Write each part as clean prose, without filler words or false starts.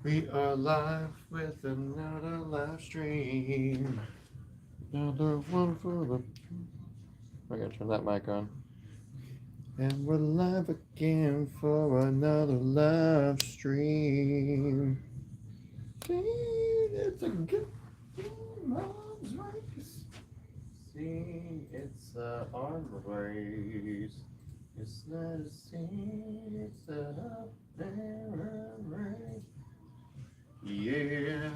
We are live with another live stream. Another one for the. I gotta turn that mic on. And we're live again for another live stream. It's a good mom's race. See, it's a arm race. It's not a scene, it's a race. Yeah,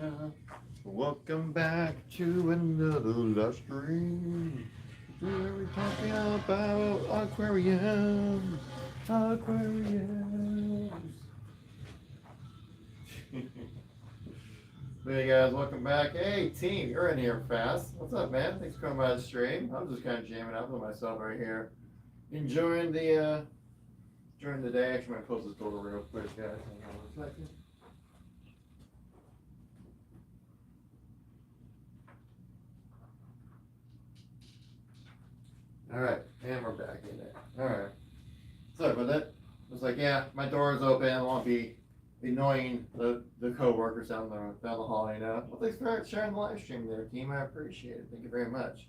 welcome back to another live stream. Today we're talking about aquariums. Aquariums. Hey guys, welcome back. Hey team, you're in here fast. What's up, man? Thanks for coming by the stream. I'm just kind of jamming out with myself right here, enjoying the during the day. Actually, I'm gonna close this door real quick, guys. Hang on 1 second. All right, and we're back in there. All right. Sorry about that. It's like, yeah, my door is open. I won't be annoying the co-workers down the hall, you know. Well, thanks for sharing the live stream there, team. I appreciate it. Thank you very much.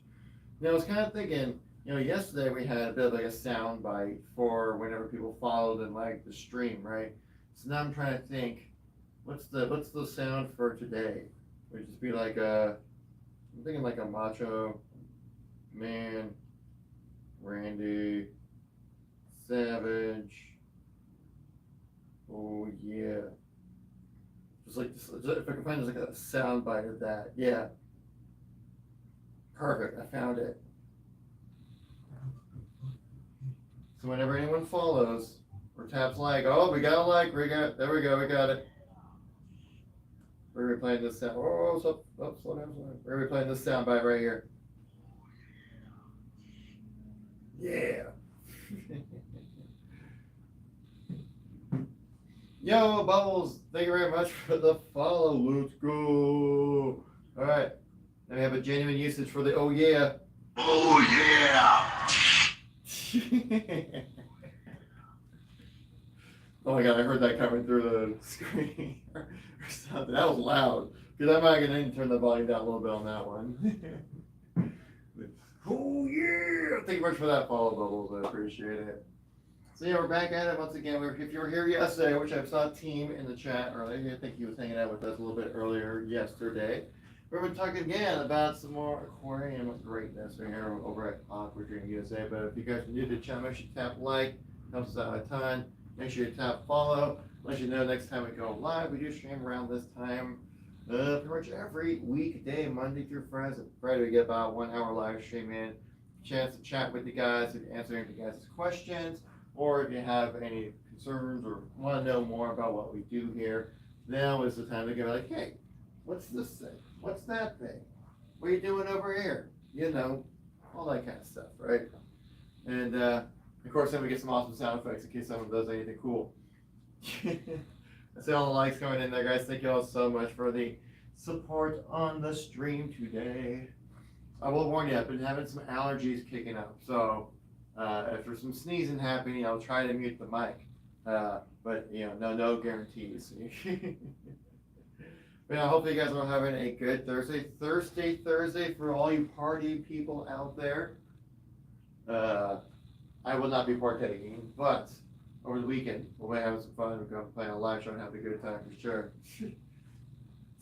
You know, I was kind of thinking, yesterday we had a bit of like a sound bite for whenever people followed and liked the stream, right? So now I'm trying to think, what's the sound for today? Would just be like I'm thinking like a macho man, Randy, Savage. Oh yeah. Just like this, if I can find just like a sound bite of that. Yeah. Perfect. I found it. So whenever anyone follows or taps like, oh, we got a like, there we go, we got it. We're replaying this sound. Oh, slow down. We're replaying this sound bite right here. Yeah. Yo, Bubbles, thank you very much for the follow. Let's go. All right. Then we have a genuine usage for the oh yeah. Oh yeah. Oh my god, I heard that coming through the screen or something. That was loud. Because I might get to turn the volume down a little bit on that one. Oh yeah! Thank you much for that follow, Bubbles. I appreciate it. So yeah, we're back at it once again. If you were here yesterday, which I saw Team in the chat earlier, I think he was hanging out with us a little bit earlier yesterday. We're going to talk again about some more aquarium greatness right here over at Aquadream USA. But if you guys are new to the channel, make sure you tap like, helps us out a ton. Make sure you tap follow, let you know next time we go live. We do stream around this time pretty much every weekday, Monday through Friday. We get about 1 hour live stream in, chance to chat with you guys, answer any of you guys' questions, or if you have any concerns or want to know more about what we do here, now is the time to go like, hey, what's this thing? What's that thing? What are you doing over here? You know, all that kind of stuff, right? And of course, then we get some awesome sound effects in case someone does anything cool. I see all the likes coming in there, guys. Thank you all so much for the support on the stream today. I will warn you, I've been having some allergies kicking up, so if there's some sneezing happening, I'll try to mute the mic. But no guarantees. But I hope you guys are having a good Thursday for all you party people out there. I will not be partaking, but over the weekend we'll be having some fun. We're going to play on a live show and have a good time for sure.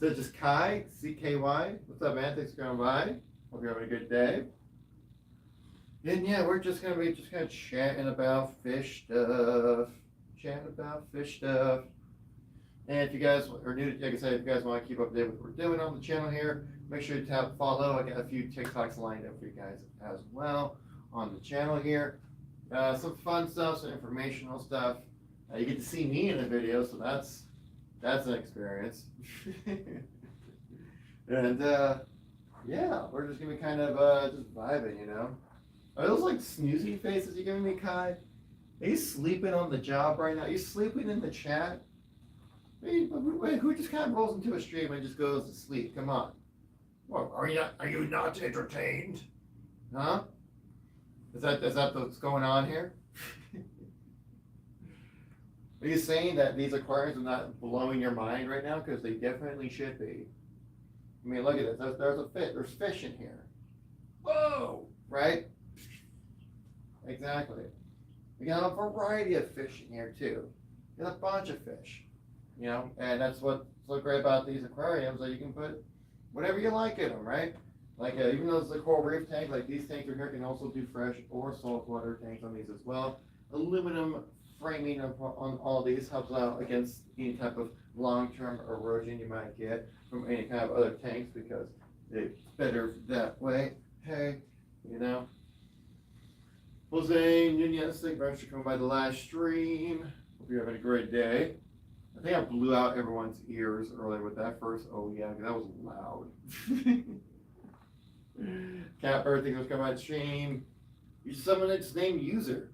So just Kai, CKY. What's up, man? Thanks for coming by. Hope you're having a good day. And yeah, we're just gonna be chatting about fish stuff. And if you guys are new, like I said, if you guys want to keep up to date with what we're doing on the channel here, make sure you tap follow. I got a few TikToks lined up for you guys as well on the channel here. Some fun stuff, some informational stuff. You get to see me in the video, so that's an experience. And yeah, we're just gonna be kind of just vibing, you know. Are those like snoozy faces you giving me, Kai? Are you sleeping on the job right now? Are you sleeping in the chat? Wait, who just kind of rolls into a stream and just goes to sleep? Come on. What, are you not entertained? Huh? Is that what's going on here? Are you saying that these aquariums are not blowing your mind right now? Because they definitely should be. I mean, look at this. There's a fish. There's fish in here. Whoa! Right? Exactly. We got a variety of fish in here too. We got a bunch of fish. You know, and that's what's so great about these aquariums, that you can put whatever you like in them, right? Like even though it's a coral reef tank, like these tanks are here can also do fresh or saltwater tanks on these as well. Aluminum framing on all these helps out against any type of long-term erosion you might get from any kind of other tanks, because it's better that way. Hey, you know. Jose Nunez, thank you very much for coming by the live stream. Hope you're having a great day. I think I blew out everyone's ears earlier with that first. Oh yeah, that was loud. Catbird, thank you for coming by the stream. You summon its name user.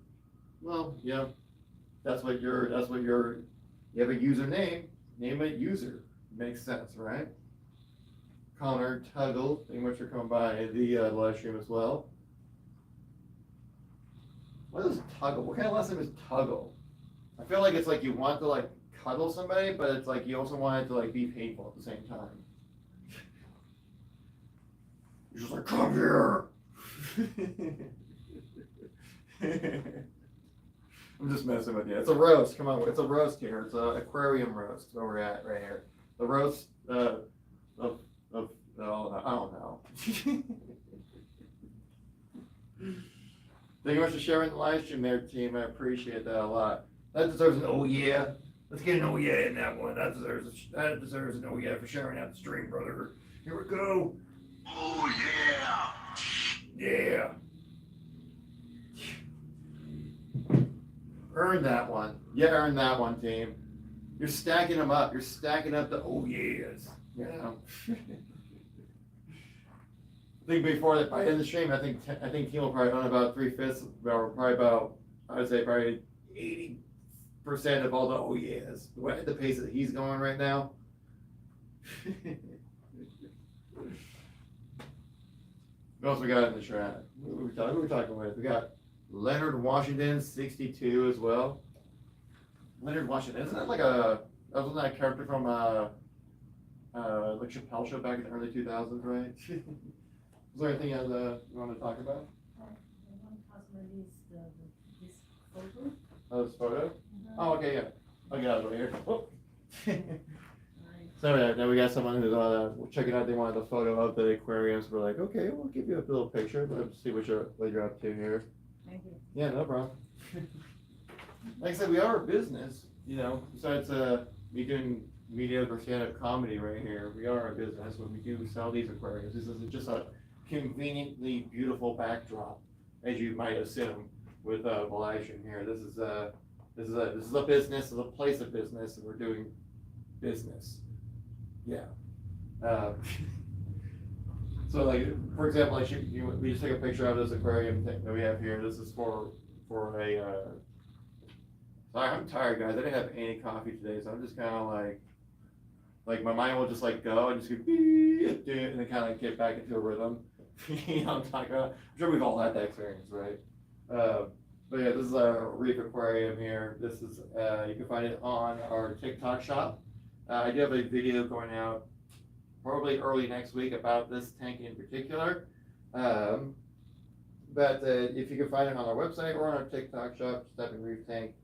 Well, yeah, that's what you have a username, name it user. Makes sense, right? Connor Tuggle, thank you much for coming by the live stream as well. What is Tuggle? What kind of last name is Tuggle? I feel like it's like you want to like cuddle somebody, but it's like you also want it to like be painful at the same time. You're just like, come here. I'm just messing with you. It's a roast. Come on, it's a roast here. It's an aquarium roast where we're at right here. The roast of I don't know. Thank you much for sharing the live stream there, team. I appreciate that a lot. That deserves an oh yeah. Let's get an oh yeah in that one. That deserves an oh yeah for sharing out the stream, brother. Here we go. Oh yeah. Yeah. Earn that one. Yeah, earn that one, team. You're stacking them up. You're stacking up the oh yeahs. You know. I think before that, by the end of the stream, I think team will probably own about 3/5, or probably about, I would say probably 80% of all the oh yeahs. At the pace that he's going right now. What else we got in the chat? Who are we talking with? We got Leonard Washington, 62 as well. Leonard Washington, isn't that like wasn't that a character from like Chappelle Show back in the early 2000s, right? Is there anything else you want to talk about? One customer is this photo. Oh, this photo? Mm-hmm. Oh, okay, yeah. I'll get out of here. Oh. Right. So yeah, now we got someone who's checking out. They wanted a photo of the aquarium, so we're like, okay, we'll give you a little picture. Let's see what you're up to here. Thank you. Yeah, no problem. Like I said, we are a business, you know. Besides me doing mediocre stand-up comedy right here, we are a business. When we do sell these aquariums, this isn't just a conveniently beautiful backdrop, as you might assume with the live stream here. This is a business. This is a place of business, and we're doing business. Yeah. So like, for example, like we just take a picture of this aquarium thing that we have here. This is for a, sorry, I'm tired, guys. I didn't have any coffee today, so I'm just kind of like my mind will just like go and just go, and then kind of get back into a rhythm. You know what I'm talking about? I'm sure we've all had that experience, right? But yeah, this is a reef aquarium here. This is, you can find it on our TikTok shop. I do have a video going out probably early next week about this tank in particular. But if you can find it on our website or on our TikTok shop, just type in reef tank,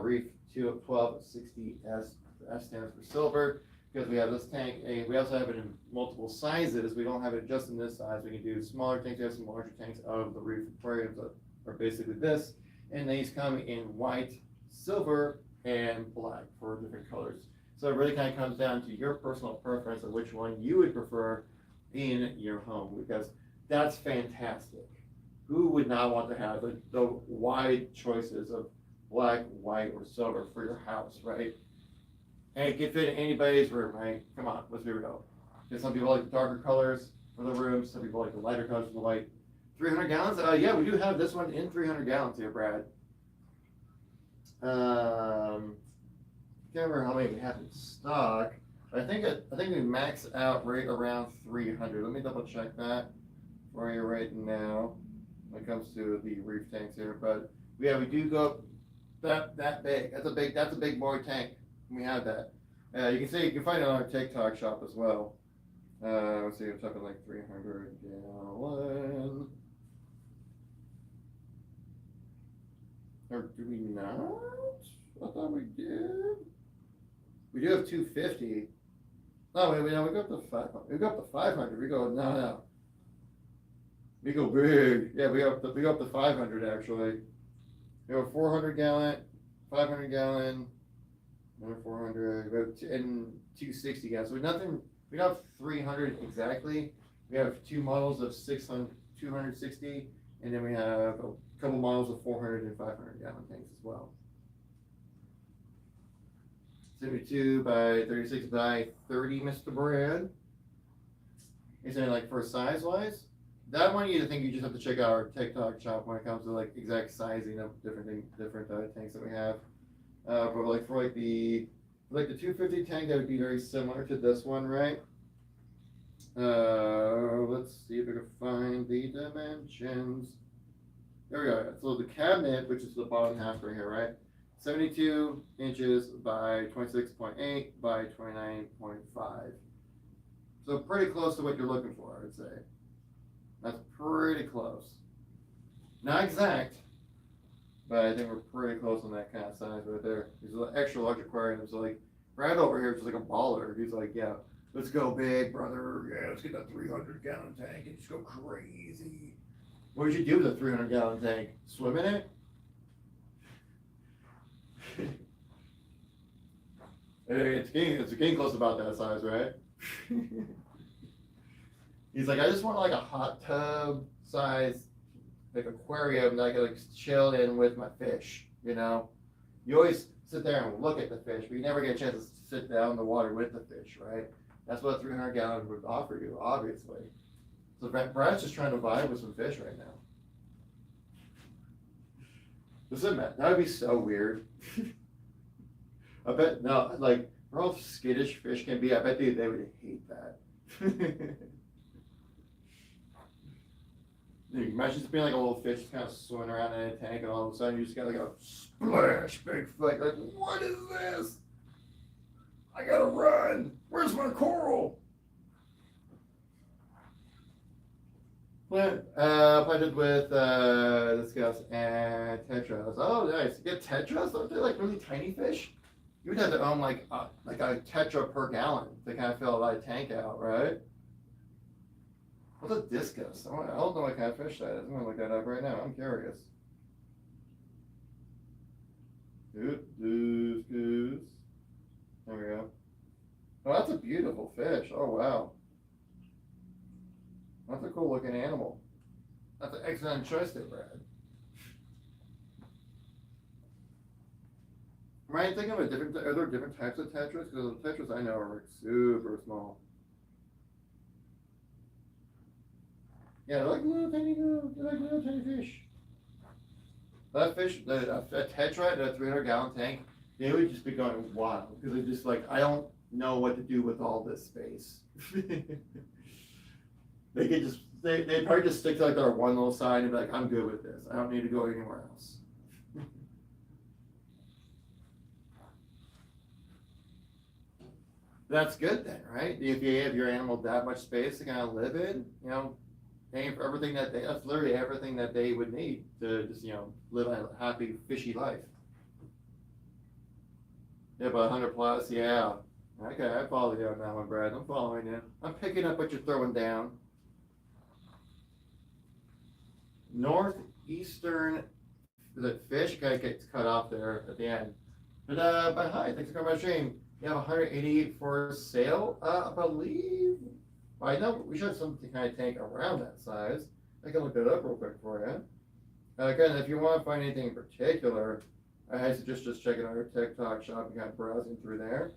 reef 1260S, S stands for silver, because we have this tank. We also have it in multiple sizes. We don't have it just in this size. We can do smaller tanks. We have some larger tanks of the reef aquariums that are basically this. And these come in white, silver, and black for different colors. So it really kind of comes down to your personal preference of which one you would prefer in your home, because that's fantastic. Who would not want to have the wide choices of black, white, or silver for your house, right? And it can fit in anybody's room, right? Come on, let's be real. Because some people like the darker colors for the rooms, some people like the lighter colors for the white. 300 gallons? Yeah, we do have this one in 300 gallons here, Brad. Can't remember how many we have in stock. I think we max out right around 300. Let me double check that for you right now when it comes to the reef tanks here. But yeah, we do go up that big. That's a big boy tank. We have that. You can see, you can find it on our TikTok shop as well. Let's see, we're talking like 300 gallon. Or do we not? I thought we did. We do have 250. No, wait, no, we go up to 500. We go up to 500. We go, no. We go big. Yeah, we go up to 500 actually. We have a 400 gallon, 500 gallon, another 400, we have and 260 gallons. So nothing, we don't have 300 exactly. We have two models of 600, 260, and then we have a couple models of 400 and 500 gallon tanks as well. 72 by 36 by 30, Mr. Brad. Is there like for size wise? That one you think you just have to check out our TikTok shop when it comes to like exact sizing of different tanks that we have. But like for the 250 tank, that would be very similar to this one, right? Let's see if we can find the dimensions. There we go. So the cabinet, which is the bottom half right here, right? 72 inches by 26.8 by 29.5. So pretty close to what you're looking for, I would say. That's pretty close. Not exact, but I think we're pretty close on that kind of size right there. These are the extra large aquariums. So like Brad over here is just like a baller. He's like, yeah, let's go big, brother. Yeah, let's get that 300 gallon tank and just go crazy. What would you do with a 300 gallon tank? Swim in it? It's getting close about that size, right? He's like, I just want like a hot tub size, like aquarium that I can like chill in with my fish. You know, you always sit there and look at the fish, but you never get a chance to sit down in the water with the fish, right? That's what a 300 gallon would offer you, obviously. So Brad's just trying to vibe with some fish right now. Listen, Matt, that would be so weird. I bet, no, like, for how skittish fish can be, I bet they would hate that. Imagine just being like a little fish kind of swimming around in a tank, and all of a sudden you just got like a splash, big foot. Like, what is this? I gotta run. Where's my coral? Planted with this guy's and tetras. Oh, nice. You get tetras? Aren't they like really tiny fish? You would have to own like a tetra per gallon to kind of fill a tank out, right? What's a discus? I don't know what kind of fish that is. I'm gonna look that up right now. I'm curious. Discus. There we go. Oh, that's a beautiful fish. Oh, wow. That's a cool looking animal. That's an excellent choice there, Brad. Am I thinking of are there different types of tetras? Because the tetras I know are like super small. Yeah, they're like little tiny fish. That fish, a tetra in a 300 gallon tank, they would just be going wild because they're just like, I don't know what to do with all this space. They could just, they'd probably just stick to like their one little side and be like, I'm good with this. I don't need to go anywhere else. That's good then, right? If you have your animal that much space to kind of live in, you know, paying for everything that's literally everything that they would need to just, you know, live a happy, fishy life. Yeah, but 100 plus, yeah. Okay, I follow you on that one, Brad. I'm following you. I'm picking up what you're throwing down. Northeastern, is it fish? Guy gets cut off there at the end. But hi, thanks for coming by stream. You have 188 for sale, I believe. I know we should have something kind of tank around that size. I can look that up real quick for you. Again, if you want to find anything in particular, I suggest just checking out our TikTok shop and kind of browsing through there.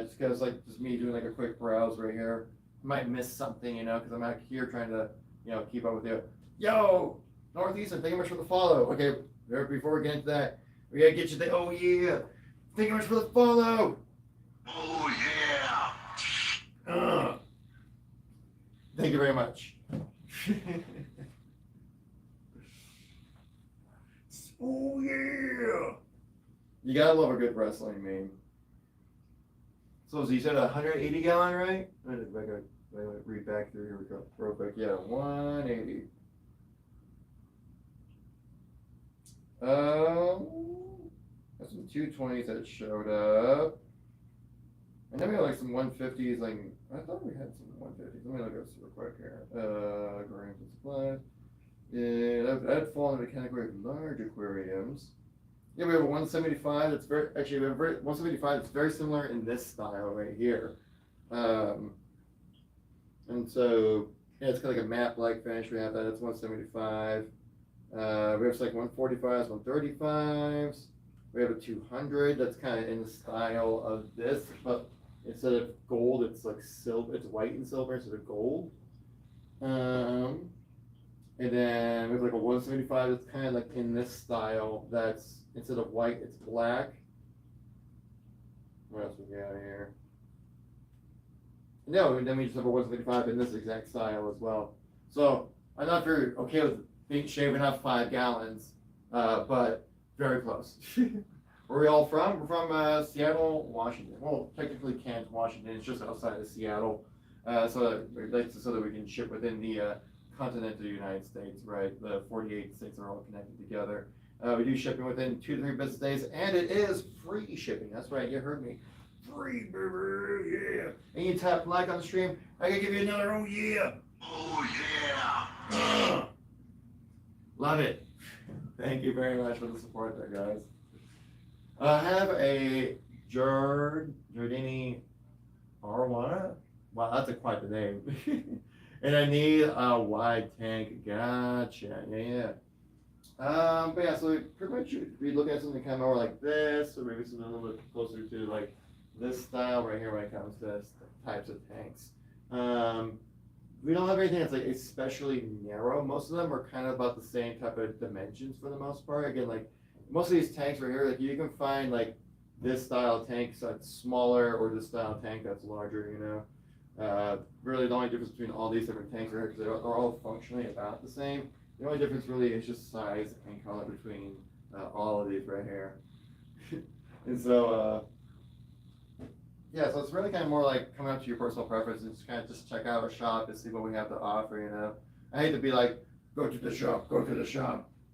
Just because just me doing like a quick browse right here, I might miss something, you know, because I'm out here trying to, you know, keep up with you. Yo, Northeastern, thank you much for the follow. Okay, before we get into that, we gotta get you the oh yeah. Thank you much for the follow. Oh yeah. Thank you very much. Oh yeah. You gotta love a good wrestling meme. So you said 180 gallon, right? I gotta read back through here. We go real quick. Yeah, 180. That's some 220s that showed up. And then we got like some 150s. Like I thought we had some 150s. Let me look at this real quick here. Grams and supplies. Yeah, that'd fall into the category of large aquariums. Yeah, we have a 175 that's very, actually we have a 175 that's very similar in this style right here. And so, yeah, it's kind of like a matte-like finish. We have that, it's 175. We have like 145s, 135s. We have a 200 that's kind of in the style of this, but instead of gold, it's like silver, it's white and silver instead of gold. And then we have like a 175 that's kind of like in this style, that's instead of white, it's black. What else we got here? No, and then we just have a 175 in this exact style as well. So I'm not very okay with shaving off 5 gallons, but very close. Where are we all from? We're from Seattle, Washington. Well, technically Canton, Washington. It's just outside of Seattle. So that we can ship within the continental United States, right? The 48 states are all connected together. We do shipping within 2 to 3 business days, and it is free shipping. That's right, you heard me. Free, baby, yeah. And you tap like on the stream, I can give you another oh yeah. Oh yeah. Love it. Thank you very much for the support there, guys. I have a Giardini Arowana. Wow, that's quite the name. And I need a wide tank. Gotcha. Yeah. But yeah, so we pretty much we look at something kind of more like this, or maybe something a little bit closer to like this style right here when it comes to types of tanks. We don't have anything that's like especially narrow. Most of them are kind of about the same type of dimensions for the most part. Again, like most of these tanks right here, like you can find like this style tank that's smaller or this style tank that's larger, you know. Really the only difference between all these different tanks are because they're all functionally about the same. The only difference really is just size and color between all of these right here. And so, yeah, so it's really kind of more like coming up to your personal preference and just kind of just check out our shop and see what we have to offer, you know. I hate to be like, go to the shop,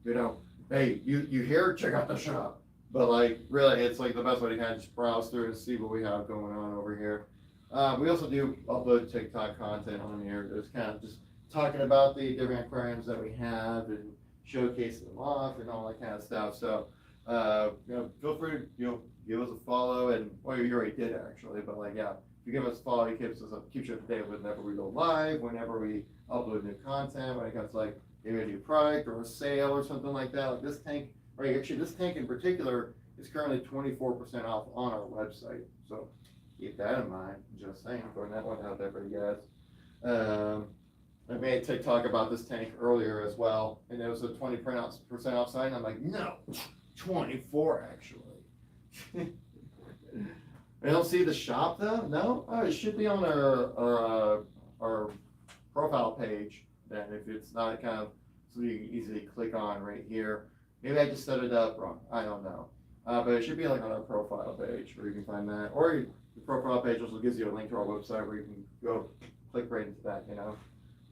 you know. Hey, you here? Check out the shop. But like, really, it's like the best way to kind of just browse through and see what we have going on over here. We also do upload TikTok content on here. It's kind of just talking about the different aquariums that we have and showcasing them off and all that kind of stuff. So, you know, feel free to, you know, give us a follow, and well, you already did actually, but like, yeah, if you give us a follow, it keeps you up to date whenever we go live, whenever we upload new content, when it comes to like maybe a new product or a sale or something like that. Like this tank, right? Actually, this tank in particular is currently 24% off on our website. So keep that in mind. Just saying, throwing that one out there for you guys. I made a TikTok about this tank earlier as well, and it was a 20% off site, and I'm like, no, 24 actually. I don't see the shop though. No, oh, it should be on our profile page. Then if it's not kind of so you can easily click on right here. Maybe I just set it up wrong. I don't know, but it should be like on our profile page where you can find that, or the profile page also gives you a link to our website where you can go click right into that. You know.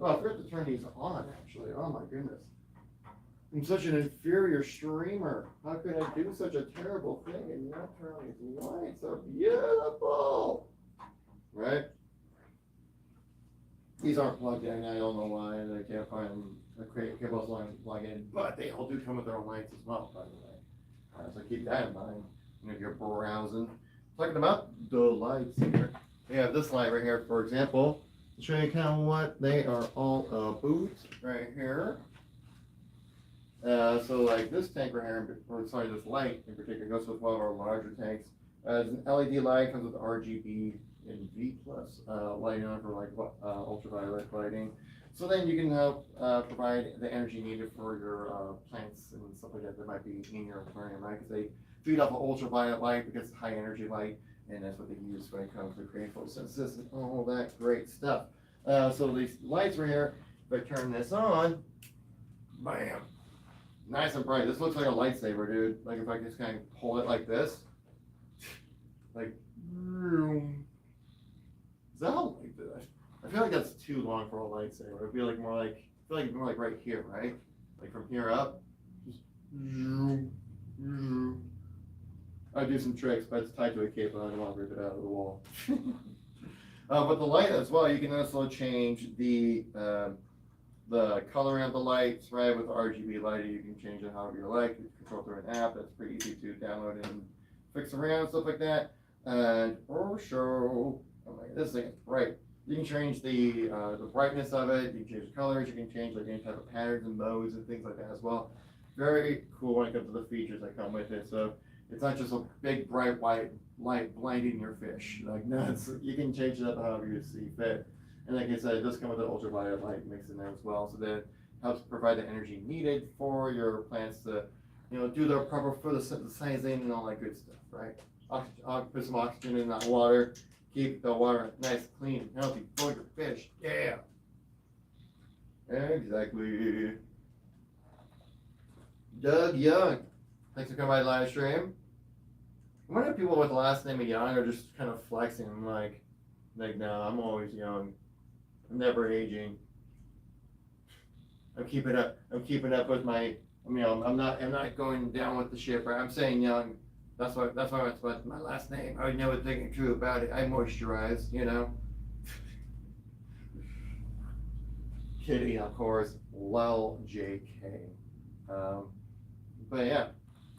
Oh, I forgot to turn these on, actually. Oh my goodness. I'm such an inferior streamer. How could I do such a terrible thing and not turn on these lights? Are beautiful. Right? These aren't plugged in. I don't know why. I can't find the cables line plug in, but they all do come with their own lights as well, by the way. So keep that in mind if you're browsing. Talking about the lights here. We have this light right here, for example. Show you kind of what they are all about right here. So like this tank right here, or sorry, this light in particular goes with one of our larger tanks. It's an LED light, comes with RGB and V+ lighting on for like ultraviolet lighting. So then you can help provide the energy needed for your plants and stuff like that might be in your aquarium, right? Because they feed off of ultraviolet light because it's high energy light. And that's what they use when it comes to creating photosynthesis and all that great stuff. So these lights right here, if I turn this on, bam, nice and bright. This looks like a lightsaber, dude. Like if I just kind of pull it like this, like, is that how light that? I feel like that's too long for a lightsaber. I feel like more like right here, right? Like from here up. Just, I do some tricks, but it's tied to a cape, and I don't want to rip it out of the wall. But the light as well, you can also change the coloring of the lights, right? With the RGB lighting, you can change it however you like. You can control through an app. That's pretty easy to download and fix around, stuff like that. And oh my, this thing is bright. You can change the brightness of it. You can change the colors. You can change like any type of patterns and modes and things like that as well. Very cool when it comes to the features that come with it. So it's not just a big bright white light blinding your fish. Like no, you can change it up however you see fit. And like I said, it does come with an ultraviolet light mix in there as well, so that it helps provide the energy needed for your plants to, do their proper photosynthesizing and all that good stuff, right? Put some oxygen in that water, keep the water nice, clean, healthy for your fish. Yeah. Exactly. Doug Young, thanks for coming by the live stream. I wonder if people with the last name of Young are just kind of flexing. I'm like, no, I'm always young. I'm never aging. I'm keeping up with my. I'm not going down with the ship. Right? I'm saying young. That's why it's my last name. I know it's thinking true about it. I moisturize, Kitty, of course. Lel JK. But yeah,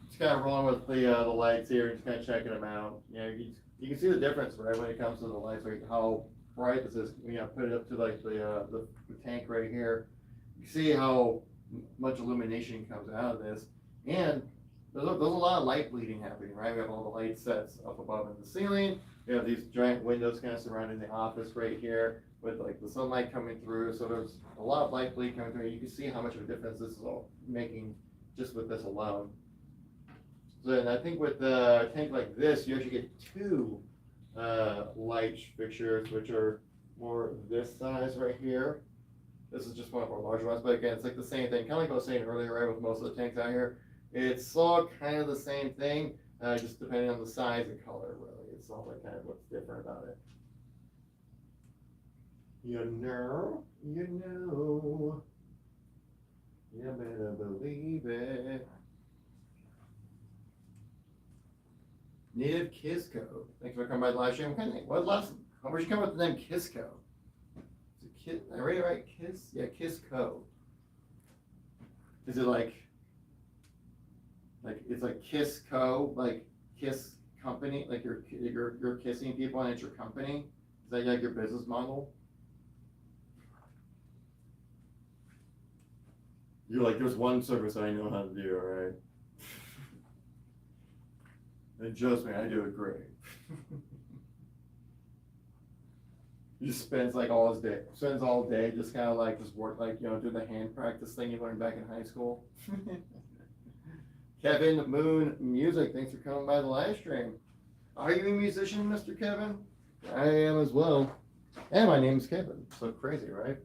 just kind of rolling with the lights here and just kind of checking them out. You can see the difference, right, when it comes to the lights, like how bright this is. Put it up to like the tank right here. You see how much illumination comes out of this, and there's a lot of light bleeding happening, right? We have all the light sets up above in the ceiling. We have these giant windows kind of surrounding the office right here with like the sunlight coming through. So there's a lot of light bleed coming through. You can see how much of a difference this is all making just with this alone. So and I think with a tank like this, you actually get two light fixtures, which are more this size right here. This is just one of our larger ones, but again, it's like the same thing. Kind of like I was saying earlier, right, with most of the tanks out here. It's all kind of the same thing, just depending on the size and color, really. It's all like kind of what's different about it. You better believe it. Native Kisco. Thanks for coming by the live stream. Where'd you come up with the name Kisco? Is it I read it right? Yeah, Kisco. Is it like it's like Kisco, like Kiss Company, like you're kissing people and it's your company? Is that like your business model? You're like, there's one service I know how to do, all right? And trust me, I do it great. He just spends all day just kind of like just work, doing the hand practice thing you learned back in high school. Kevin Moon Music, thanks for coming by the live stream. Are you a musician, Mr. Kevin? I am as well. And my name's Kevin. So crazy, right?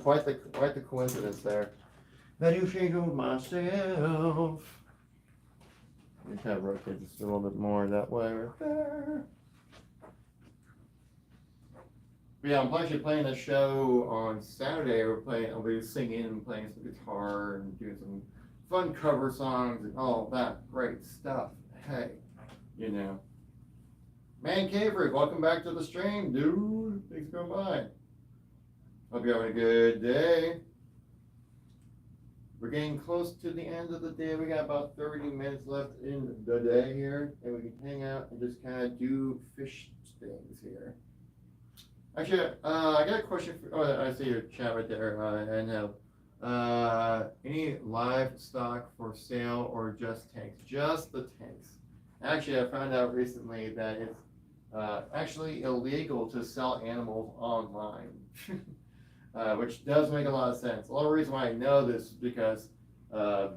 Quite the coincidence there. I do think of myself. Let me kind of rotate this a little bit more that way, right there. But yeah, I'm actually playing a show on Saturday. I'll be singing and playing some guitar and doing some fun cover songs and all that great stuff. Hey, Man Cavery, welcome back to the stream, dude. Thanks for coming by. Hope you're having a good day. We're getting close to the end of the day. We got about 30 minutes left in the day here, and we can hang out and just kind of do fish things here. Actually, I got a question for, I see your chat right there, I know. Any livestock for sale or just tanks? Just the tanks. Actually, I found out recently that it's actually illegal to sell animals online. Which does make a lot of sense. The only reason why I know this is because I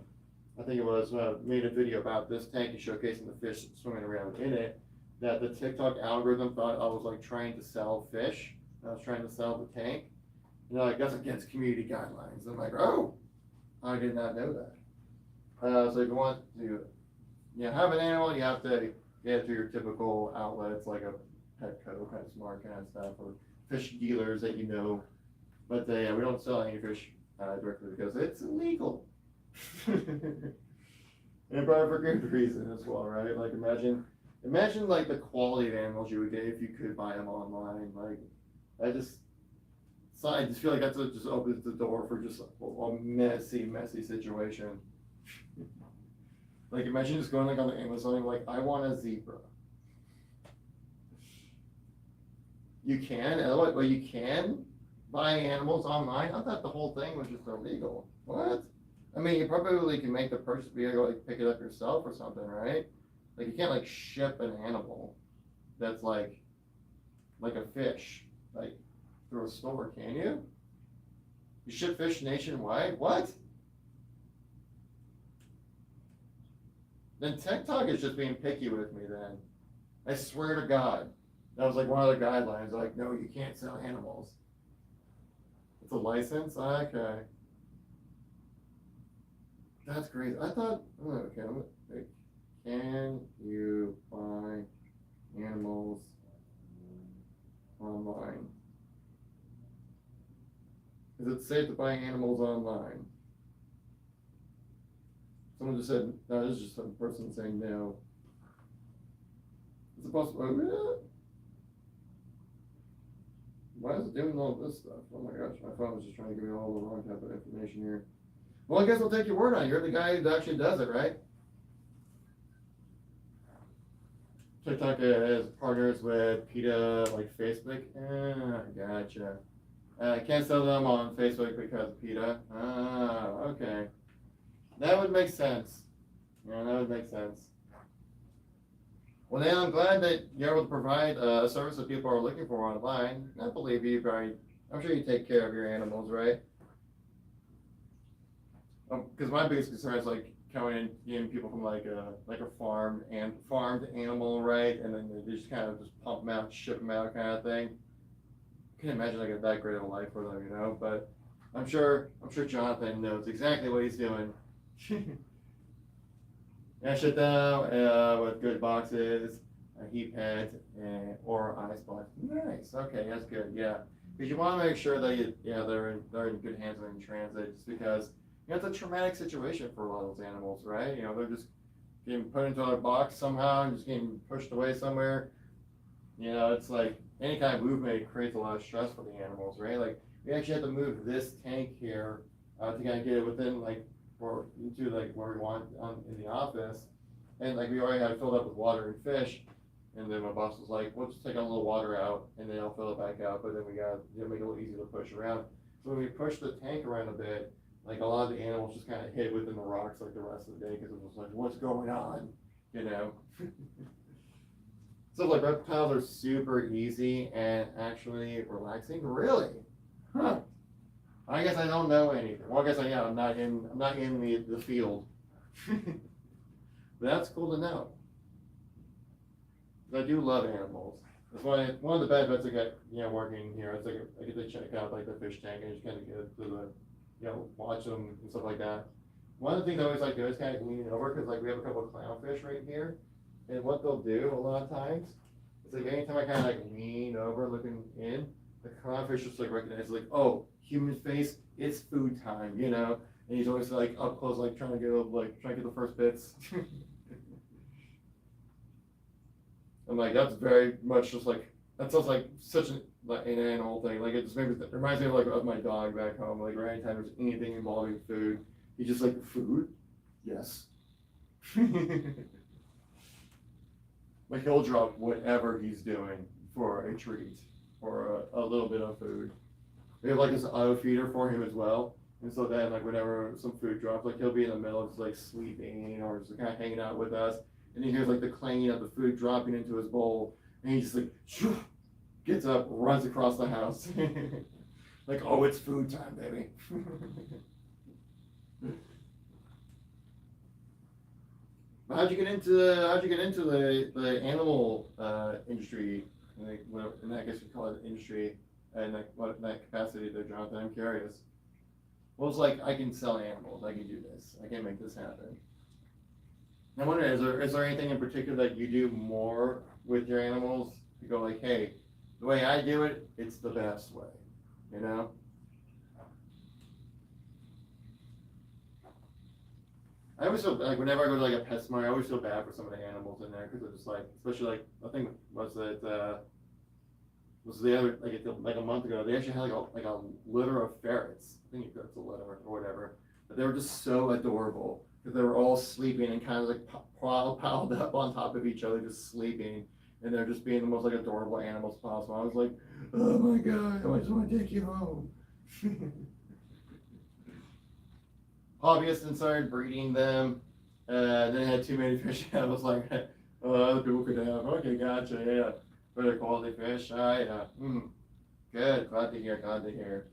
think it was made a video about this tank and showcasing the fish swimming around in it, that the TikTok algorithm thought I was trying to sell fish. I was trying to sell the tank. That's against community guidelines. I'm like, oh, I did not know that. So if you want to, have an animal, you have to get to your typical outlets like a Petco, PetSmart kind of stuff, or fish dealers that you know. But we don't sell any fish directly because it's illegal. And probably for good reason as well, right? Like imagine like the quality of animals you would get if you could buy them online. Like I just feel like that just opens the door for just a messy situation. Like imagine just going like on the Amazon and like I want a zebra. You can, well you can buy animals online. I thought the whole thing was just illegal. What? I mean, you probably can make the purchase, be able to like pick it up yourself or something, right? Like you can't like ship an animal that's like a fish, like through a store, can you? You ship fish nationwide? What? Then TikTok is just being picky with me then. I swear to God. That was like one of the guidelines, like, no, you can't sell animals. It's a license? Okay. That's crazy. I thought, okay, can you buy animals online? Is it safe to buy animals online? Someone just said, no, this is just some person saying no. It's supposed to, why is it doing all this stuff? Oh my gosh, my phone was just trying to give me all the wrong type of information here. Well, I guess I'll take your word on it. You're the guy who actually does it, right? TikTok has partners with PETA, like Facebook. Gotcha. I can't sell them on Facebook because of PETA. Okay. That would make sense. Yeah, that would make sense. Well, then I'm glad that you're able to provide a service that people are looking for online. I believe you, right? I'm sure you take care of your animals, right? Because my biggest concern is like coming in, getting people from like a farmed animal, right? And then they just kind of just pump them out, ship them out, kind of thing. I can't imagine like that great of a life for them, you know. But I'm sure Jonathan knows exactly what he's doing. I shut down with good boxes, heat pads, or ice box. Nice. Okay, that's good. Yeah, because you want to make sure that they're in good hands when in transit, just because it's a traumatic situation for a lot of those animals, right? They're just getting put into a box somehow and just getting pushed away somewhere. It's like any kind of movement creates a lot of stress for the animals, right? Like we actually have to move this tank here to kind of get it within like into like where we want in the office, and like we already had it filled up with water and fish, and then my boss was like, "We'll just take a little water out, and then I'll fill it back up." But then we got make it a little easier to push around. So when we pushed the tank around a bit, like a lot of the animals just kind of hid within the rocks like the rest of the day because it was like, "What's going on?" So like reptiles are super easy and actually relaxing. Really? Huh. I guess I don't know anything. Well, I guess I'm not in the field. But that's cool to know. I do love animals. That's one of the benefits I get, working here. It's like I get to check out like the fish tank and just kind of get to the, watch them and stuff like that. One of the things I always like to do is kind of lean over because like we have a couple of clownfish right here, and what they'll do a lot of times is like anytime I kind of like lean over looking in, the clownfish just like recognize like, oh, human face, it's food time, and he's always like up close, like trying to get the first bits. I'm like, that's very much just like, that sounds like such an animal thing. Like it just it reminds me of my dog back home. Like anytime there's anything involving food, he's just like, food? Yes. Like he'll drop whatever he's doing for a treat or a little bit of food. We have like this auto feeder for him as well. And so then like whenever some food drops, like he'll be in the middle of just like sleeping or just kind of hanging out with us. And he hears like the clanging of the food dropping into his bowl. And he's just like, shoo, gets up, runs across the house. Like, oh, it's food time, baby. How'd you get into the animal industry? And I guess you call it industry, and in that capacity there, Jonathan. I'm curious. Well, it's like I can sell animals. I can do this. I can make this happen. I wonder, is there anything in particular that you do more with your animals? You go like, hey, the way I do it, it's the best way, you know? I always feel like whenever I go to like a PetSmart, I always feel bad for some of the animals in there because they're just like, especially like I think was the other like a month ago they actually had like a litter of ferrets. I think it's a litter or whatever, but they were just so adorable because they were all sleeping and kind of like piled up on top of each other, just sleeping, and they're just being the most like adorable animals possible. I was like, oh my god, I just want to take you home. Hobbyists started breeding them. Then I had too many fish. I was like, oh, other people could have. Okay, gotcha. Yeah, better quality fish. Yeah. Good. Glad to hear. Glad to hear.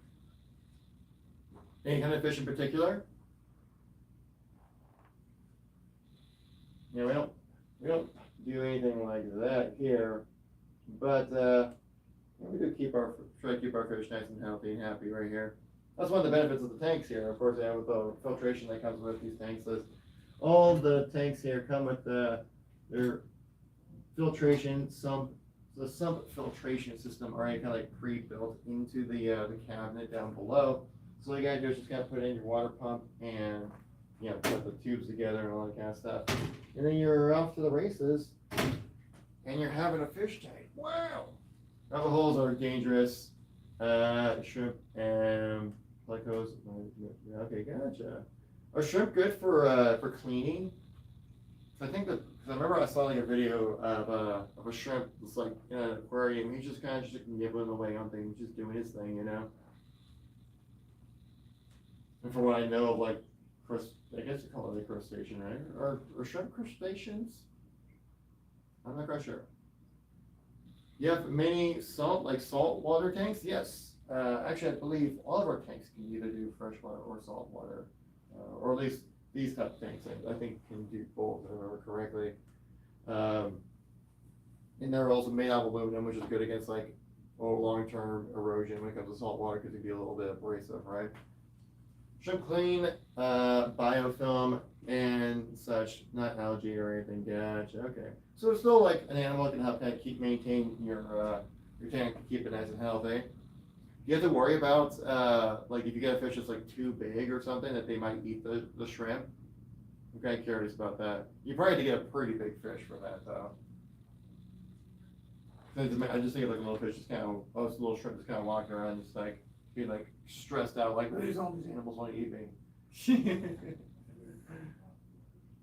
Any kind of fish in particular? Yeah, we don't do anything like that here, but we do try to keep our fish nice and healthy and happy right here. That's one of the benefits of the tanks here. Of course, they have with the filtration that comes with these tanks. Is all the tanks here come with their filtration sump. The sump filtration system already kind of like pre-built into the cabinet down below. So all you gotta do is just gotta put in your water pump and put the tubes together and all that kind of stuff. And then you're off to the races, and you're having a fish tank. Wow! Other holes are dangerous. Shrimp and plecos. Okay, gotcha. Are shrimp good for cleaning? I think that, cause I remember I saw like a video of a shrimp that's like in an aquarium. He's just kind of just nibbling away on things, just doing his thing, you know. And from what I know of, like, I guess you call it a crustacean, right? Are shrimp crustaceans? I'm not quite sure. You have many salt water tanks? Yes. Actually, I believe all of our tanks can either do freshwater or salt water, or at least these type of tanks I think can do both, if I remember correctly. And they're also made out of aluminum, which is good against like long-term erosion when it comes to salt water because it can be a little bit abrasive, right? Shrimp clean, biofilm and such, not algae or anything. Gotcha. Okay. So it's still like an animal that can help kind of maintain your tank to keep it nice and healthy. You have to worry about like if you get a fish that's like too big or something that they might eat the shrimp. I'm kind of curious about that. You probably have to get a pretty big fish for that though. I just think of like a little fish, just kind of this little shrimp just kind of walking around, just like being like stressed out, like all these animals want to eat me.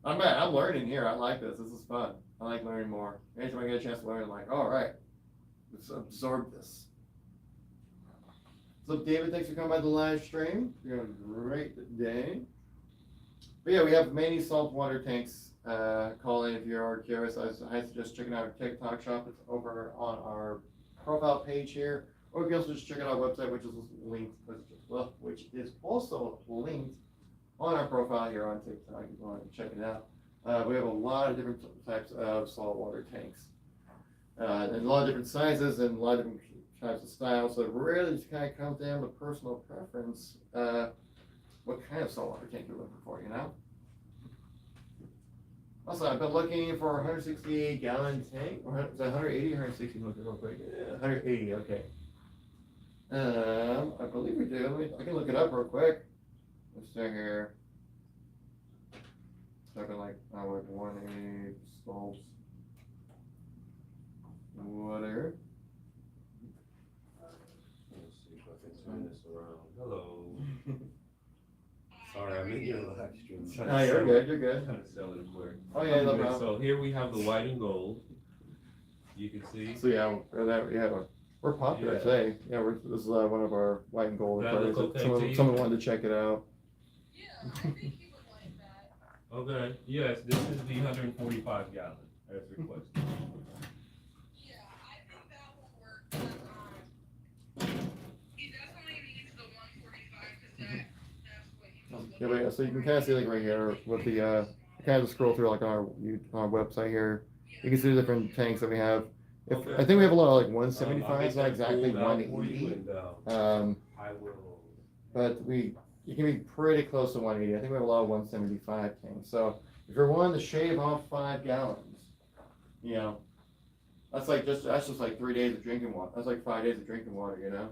I'm learning here. I like this. This is fun. I like learning more. Anytime I get a chance to learn, I'm like, all right, let's absorb this. So David, thanks for coming by the live stream. You're having a great day. But yeah, we have many saltwater tanks. Call in if you are curious. I suggest checking out our TikTok shop. It's over on our profile page here. Or you can also just check out our website, which is also linked on our profile here on TikTok if you want to check it out. We have a lot of different types of saltwater tanks. And a lot of different sizes and a lot of different types of styles. So it really just kind of comes down to personal preference, what kind of saltwater tank you're looking for, you know? Also, I've been looking for a 160 gallon tank. Is that 180 or 160? Look real quick. 180, okay. I believe we do. I can look it up real quick. Let's see here. Talking like 180 salts. Whatever. Let's see if I can turn this around. Hello. Sorry, I'm in your live stream. Oh, you're good. You're good. Trying to sell it quick. Oh yeah, no problem. So here we have the white and gold. You can see. So yeah, we're popular Yeah. today. Yeah, this is one of our white and gold. That look okay to you? Someone wanted to check it out. Yeah, I think he would like that. Okay. Yes, this is the 145 gallon as requested. Yeah, I think that will work. But, he definitely needs the 145 because that's what he was Yeah, looking but, so you can kind of see like right here with the kind of just scroll through like on our website here. You can see the different tanks that we have. Okay. I think we have a lot of like I'll 175s, get not that exactly pulled out for 180. you and, I will. But you can be pretty close to 180. I think we have a lot of 175 tanks. So If you're willing to shave off 5 gallons, you know, that's just like 3 days of drinking water. That's like 5 days of drinking water, you know.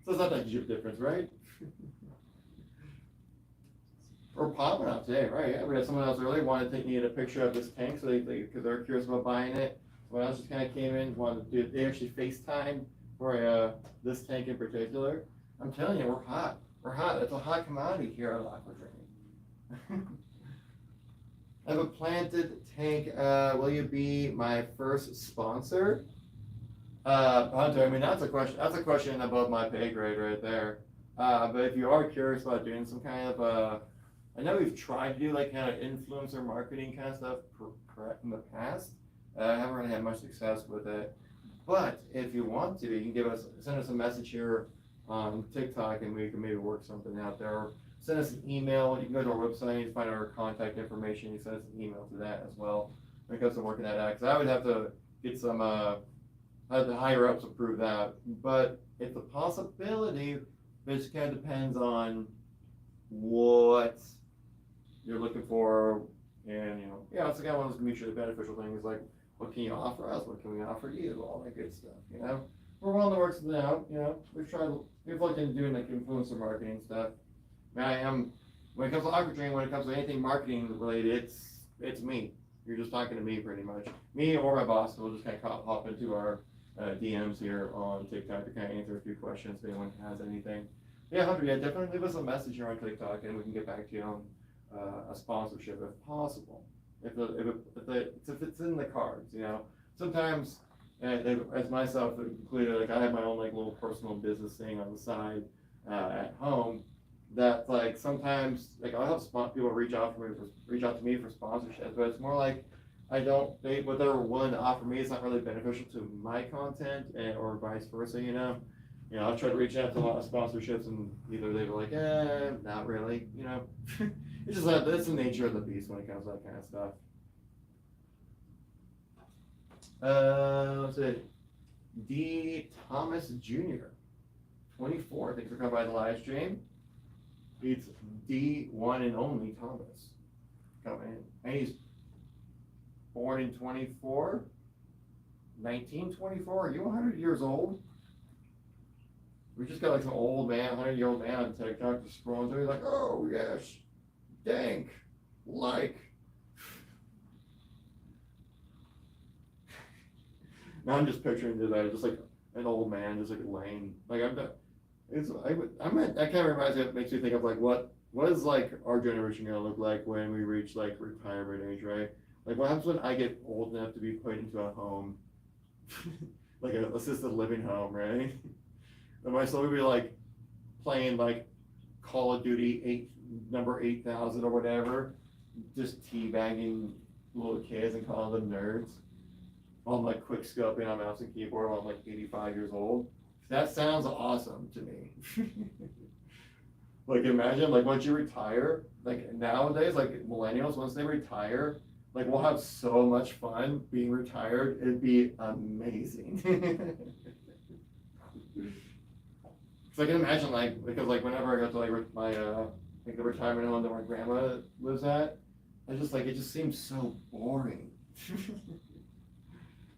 So it's not that huge of a difference, right? We're popping up today, right? Yeah, we had someone else earlier wanted to need a picture of this tank, so because they're curious about buying it. Someone else just kind of came in, wanted to do. They actually FaceTime for this tank in particular. I'm telling you, we're hot. We're hot. It's a hot commodity here at Aquadream. I have a planted tank. Will you be my first sponsor? Hunter, I mean that's a question. That's a question above my pay grade right there. But if you are curious about doing some kind of I know we've tried to do like kind of influencer marketing kind of stuff in the past. I haven't really had much success with it. But if you want to, you can send us a message here on TikTok, and we can maybe work something out there. Or send us an email. You can go to our website, you can find our contact information. You send us an email to that as well when it comes to working that out. Because I would have to get some, have the higher ups approve that. But it's a possibility. It just kind of depends on what you're looking for, and yeah, it's kind of one of those mutually beneficial things. Like, what can you offer us? What can we offer you? All that good stuff. We're willing to work something out. We've looked into doing like influencer marketing stuff. When it comes to Aquadream, when it comes to anything marketing related, it's me. You're just talking to me pretty much. Me or my boss will just kind of hop into our DMs here on TikTok to kind of answer a few questions if anyone has anything. Yeah, Hunter, yeah, definitely leave us a message here on TikTok, and we can get back to you on a sponsorship if possible. If it's in the cards, Sometimes, as myself included, like I have my own like little personal business thing on the side at home. That like sometimes like I'll have people reach out to me for sponsorships, but it's more like what they're willing to offer me is not really beneficial to my content, or vice versa. I've tried to reach out to a lot of sponsorships, and either they were like, not really. It's just that's the nature of the beast when it comes to that kind of stuff. Let's see. D. Thomas Jr. 24. Thanks for coming by the live stream. It's D. One and only Thomas. Coming in. And he's born in 1924. Are you 100 years old? We just got like some old man, 100-year-old man on TikTok just scrolling through. He's like, oh yes, dank, like. Now I'm just picturing today, just like an old man, just like laying. Like that kind of reminds me. It makes me think of like what is like our generation gonna look like when we reach like retirement age, right? Like what happens when I get old enough to be put into a home, like an assisted living home, right? Am I still gonna be like playing like Call of Duty number 8,000 or whatever, just teabagging little kids and calling them nerds? I'm like quick scoping on mouse and keyboard while I'm like 85 years old. That sounds awesome to me. Like imagine like once you retire, like nowadays, like millennials, once they retire, like we'll have so much fun being retired. It'd be amazing. So I can imagine because whenever I go to my the retirement home that my grandma lives at, it just seems so boring.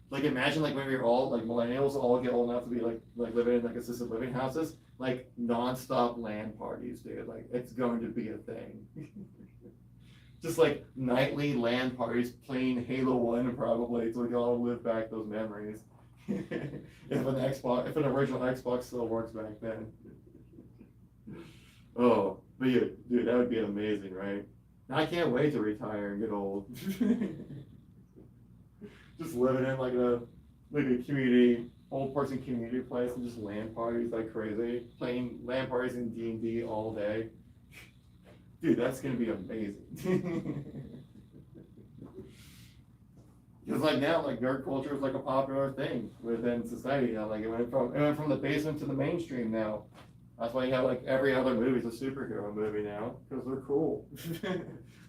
Like imagine when we're all like millennials all get old enough to be like living in like assisted living houses, like nonstop LAN parties, dude. Like it's going to be a thing. Just like nightly LAN parties playing Halo 1 probably, so we can all live back those memories. if an original Xbox still works back then. Oh, but yeah, dude, that would be amazing, right? I can't wait to retire and get old. Just living in like a community, old person community place, and just LAN parties like crazy, playing LAN parties in D&D all day. Dude, that's gonna be amazing. Because like now, like nerd culture is like a popular thing within society. Like it went from the basement to the mainstream now. That's why you have like every other movie is a superhero movie now, because they're cool.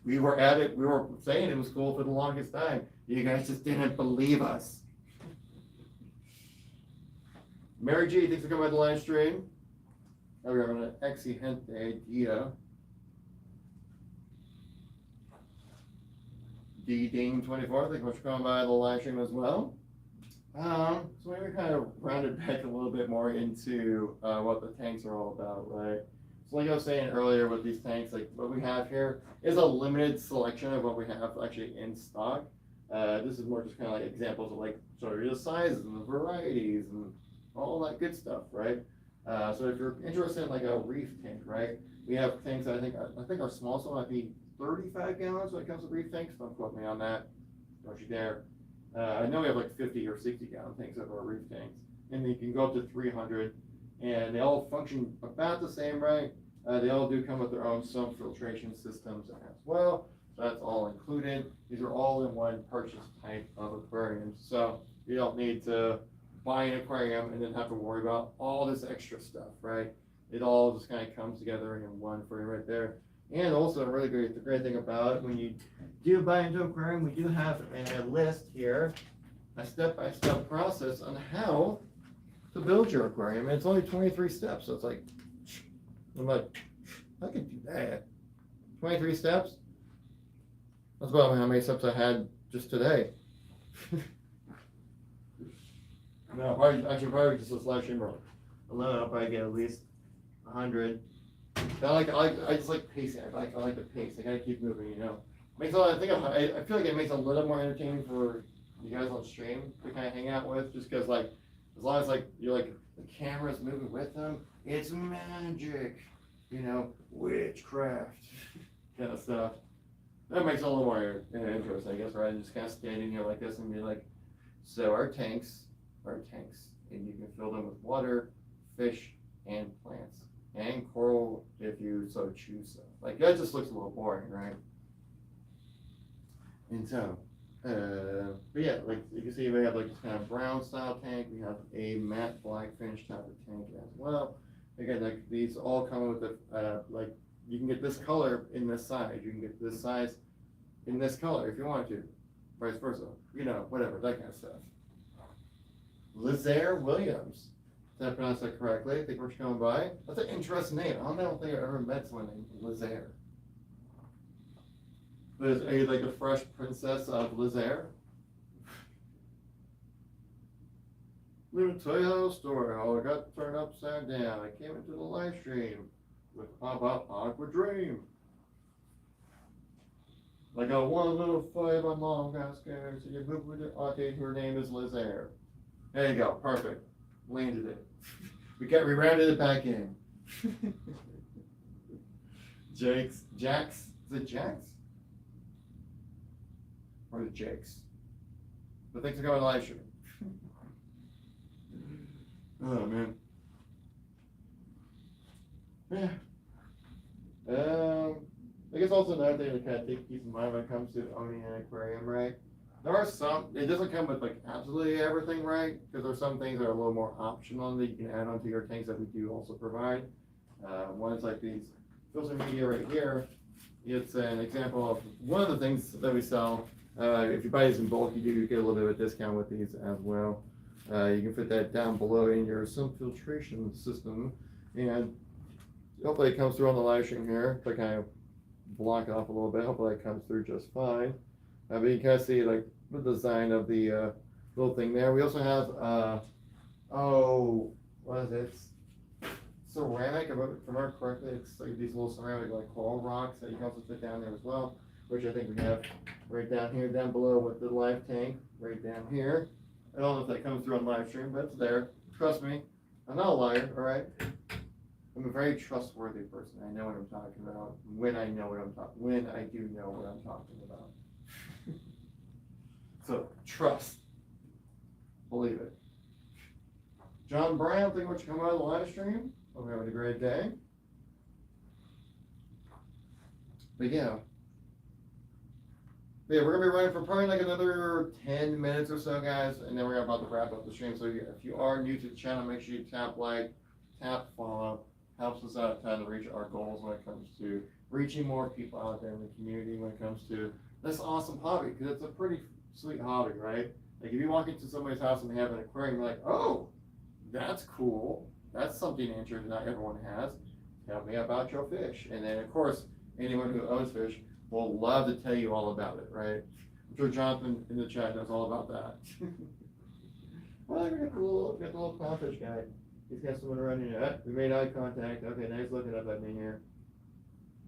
We were at it. We were saying it was cool for the longest time. You guys just didn't believe us. Mary G, thanks for coming by the live stream. Now we're having an excelente dia. DDing24. Thank you much for coming by the live stream as well. So maybe kind of rounded back a little bit more into what the tanks are all about, right? So like I was saying earlier with these tanks, like what we have here is a limited selection of what we have actually in stock. This is more just kind of like examples of like show you the sizes and the varieties and all that good stuff, right? So if you're interested in like a reef tank, right? We have tanks that I think our smallest one might be 35 gallons when it comes to reef tanks. Don't quote me on that. Don't you dare. I know we have like 50 or 60 gallon tanks of our reef tanks, and you can go up to 300, and they all function about the same, right? They all do come with their own some filtration systems as well, so that's all included. These are all in one purchase type of aquarium, so you don't need to buy an aquarium and then have to worry about all this extra stuff, right? It all just kind of comes together in one for you right there. And also really great, the great thing about it, when you do buy into an aquarium, we do have a list here, a step-by-step process on how to build your aquarium. And it's only 23 steps, so it's like, I'm like, I could do that. 23 steps? That's about how many steps I had just today. No, probably just this live stream alone, I'll probably get at least 100. I just like pacing. I like the pace. I gotta keep moving, you know. Makes a lot. I feel like it makes it a little more entertaining for you guys on stream to kind of hang out with, just because like as long as like you're like the camera's moving with them, it's magic, you know, witchcraft kind of stuff. That makes it a little more interesting, I guess, right? Just kind of standing here like this and be like, so our tanks are tanks, and you can fill them with water, fish, and plants. And coral if you so choose so. Like that just looks a little boring, right? And so, but yeah, like you can see we have like this kind of brown style tank. We have a matte black finish type of tank as well. Again, like these all come with the like you can get this color in this size. You can get this size in this color if you want to, vice versa. You know, whatever, that kind of stuff. Lazaire Williams. Did I pronounce that correctly? I think we're coming by. That's an interesting name. I don't think I've ever met someone named Lazaire. But are you like the fresh princess of Lazaire? Let me tell you a little story how I got turned upside down. I came into the live stream with about Aquadream. I got one little fight, my mom got scared, so you moved with it. Okay, her name is Lazaire. There you go, perfect. Landed it. We rounded it back in. Jax, is it Jax? Or the Jakes? But thanks for coming live stream. Oh man. Yeah. I guess also another thing to kind of keep in mind when it comes to owning an aquarium, right? There are some, it doesn't come with like absolutely everything, right? Because there's some things that are a little more optional that you can add onto your tanks that we do also provide. One is like these filter media right here. It's an example of one of the things that we sell. If you buy these in bulk, you do get a little bit of a discount with these as well. You can put that down below in your some filtration system. And hopefully it comes through on the live stream here. If I kind of block it off a little bit, hopefully it comes through just fine. But you can kind of see like the design of the little thing there. We also have, what is it? Ceramic, if I remember correctly, it's like these little ceramic like coral rocks that you can also put down there as well, which I think we have right down here, down below with the live tank, right down here. I don't know if that comes through on live stream, but it's there. Trust me, I'm not a liar, all right? I'm a very trustworthy person. I know what I'm talking about when I do know what I'm talking about. So trust, believe it. John Brown, thank you much for coming on the live stream. Hope you're having a great day. But yeah, we're gonna be running for probably like another 10 minutes or so, guys, and then we're about to wrap up the stream. So if you are new to the channel, make sure you tap like, tap follow. Helps us out trying to reach our goals when it comes to reaching more people out there in the community when it comes to this awesome hobby, because it's a pretty sweet hobby, right? Like if you walk into somebody's house and they have an aquarium, you're like, oh, that's cool. That's something interesting not everyone has. Tell me about your fish. And then of course, anyone who owns fish will love to tell you all about it, right? sure Jonathan in the chat knows all about that. Well, we got the little clownfish guy. He's got someone running here. We made eye contact. Okay, now he's looking up at me here.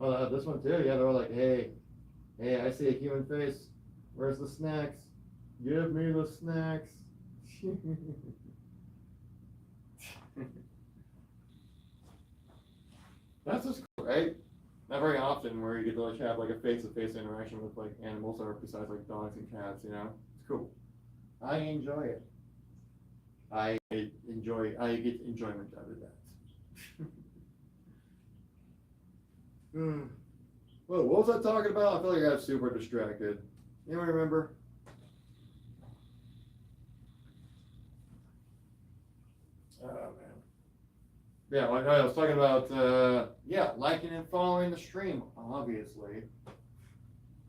Oh, this one too. Yeah, they're all like, hey, I see a human face. Where's the snacks? Give me the snacks. That's just cool, right? Not very often where you get to like have like a face-to-face interaction with like animals that are besides like dogs and cats, you know? It's cool. I enjoy it. I get enjoyment out of that. Whoa, what was I talking about? I feel like I got super distracted. Anyone remember? Oh man. Yeah, like I was talking about, liking and following the stream, obviously.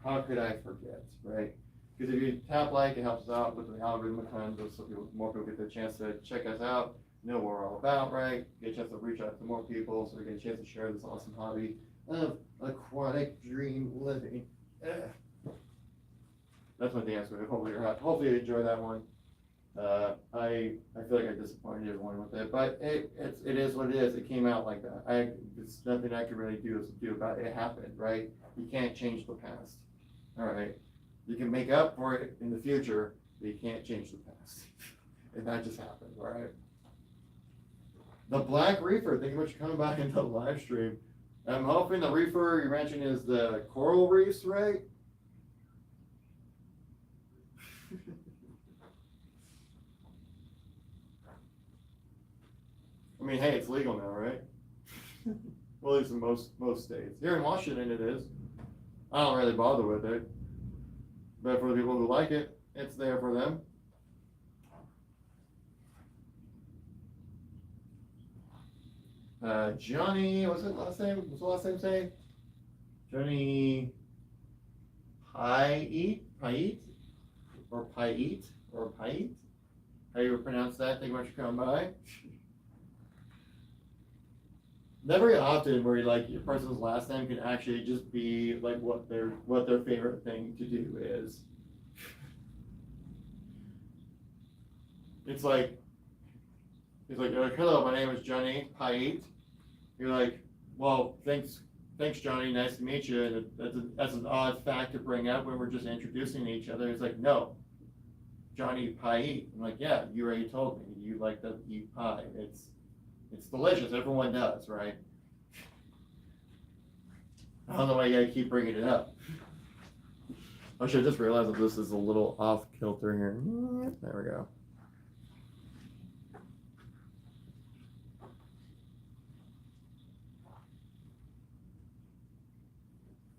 How could I forget, right? Because if you tap like, it helps us out with the algorithm kind of so more people get the chance to check us out, know what we're all about, right? Get a chance to reach out to more people so we get a chance to share this awesome hobby of aquatic dream living. That's my dance move. Hopefully you enjoy that one. I feel like I disappointed everyone with it, but it is what it is. It came out like that. There's nothing I can really do about it. It happened, right? You can't change the past. All right. You can make up for it in the future, but you can't change the past. And that just happened, all right? The black reefer, thank you much for coming back into the live stream. I'm hoping the reefer you mentioned is the coral reefs, right? I mean, hey, it's legal now, right? Well, at least in most states. Here in Washington, it is. I don't really bother with it. But for the people who like it, it's there for them. Johnny, what's his last name? What's the last name say? Johnny Paiet? Or Paiet? How you would pronounce that? Thank you much for coming by. Not very often where like your person's last name can actually just be like what their favorite thing to do is. It's like hello, my name is Johnny Paiet. You're like, well, thanks Johnny, nice to meet you. And that's an odd fact to bring up when we're just introducing each other. It's like, no, Johnny Paiet. I'm like, yeah, you already told me you like to eat pie. It's delicious. Everyone does, right? I don't know why you gotta keep bringing it up. I should just realize that this is a little off kilter here. There we go.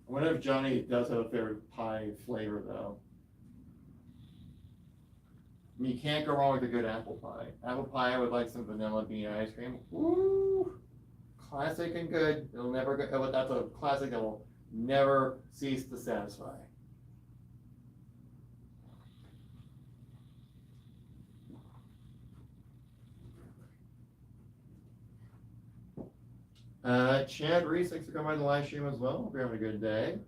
I wonder if Johnny does have a favorite pie flavor, though. I mean, you can't go wrong with a good apple pie. Apple pie with like some vanilla bean ice cream. Woo! Classic and good. It'll never go. That's a classic that will never cease to satisfy. Chad Reese, thanks for coming by the live stream as well. Hope you're having a good day.